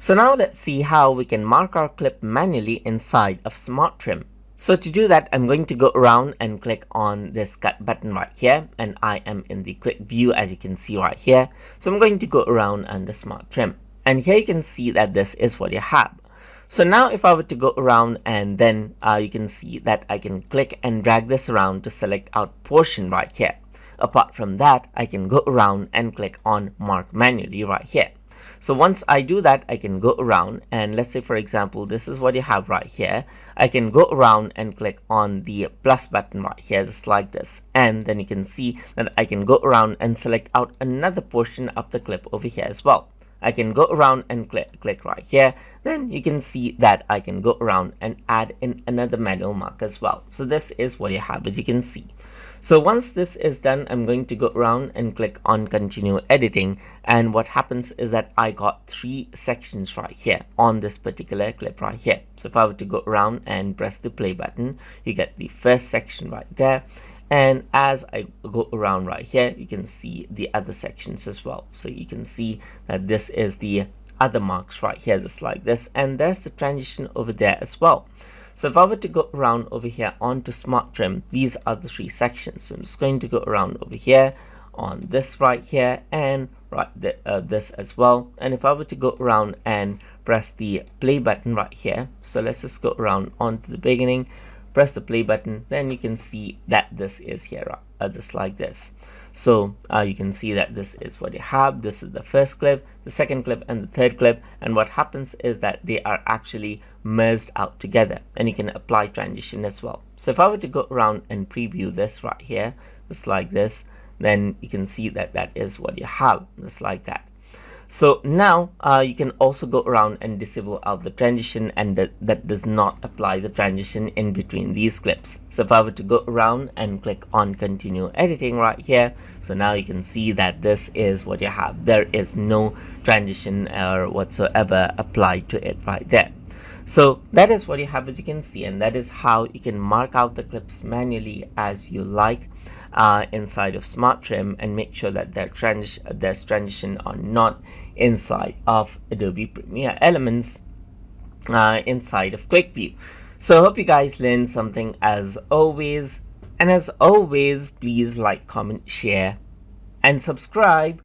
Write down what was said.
So now let's see how we can mark our clip manually inside of Smart Trim. So to do that, I'm going to go around and click on this cut button right here, and I am in the quick view as you can see right here. So I'm going to go around under Smart Trim, and here you can see that this is what you have. So now if I were to go around and then you can see that I can click and drag this around to select out portion right here. Apart from that, I can go around and click on mark manually right here. So once I do that, I can go around and let's say for example this is what you have right here. I can go around and click on the plus button right here just like this, and then you can see that I can go around and select out another portion of the clip over here as well. I can go around and click right here. Then you can see that I can go around and add in another manual mark as well. So this is what you have as you can see. So once this is done, I'm going to go around and click on continue editing, and what happens is that I got 3 sections right here on this particular clip right here. So if I were to go around and press the play button, you get the first section right there, and as I go around right here you can see the other sections as well. So you can see that this is the other marks right here just like this, and there's the transition over there as well. So if I were to go around over here onto Smart Trim, these are the 3 sections. So I'm just going to go around over here on this right here and this as well. And if I were to go around and press the play button right here, so let's just go around onto the beginning, press the play button, then you can see that this is here just like this. So you can see that this is what you have. This is the first clip, the second clip, and the third clip, and what happens is that they are actually merged out together, and you can apply transition as well. So if I were to go around and preview this right here just like this, then you can see that that is what you have just like that. So now you can also go around and disable out the transition, and that does not apply the transition in between these clips. So if I were to go around and click on continue editing right here, so now you can see that this is what you have. There is no transition or whatsoever applied to it right there. So that is what you have as you can see, and that is how you can mark out the clips manually as you like inside of Smart Trim, and make sure that there's transition are not inside of Adobe Premiere Elements inside of Quick View. So I hope you guys learned something as always, and as always please like, comment, share and subscribe.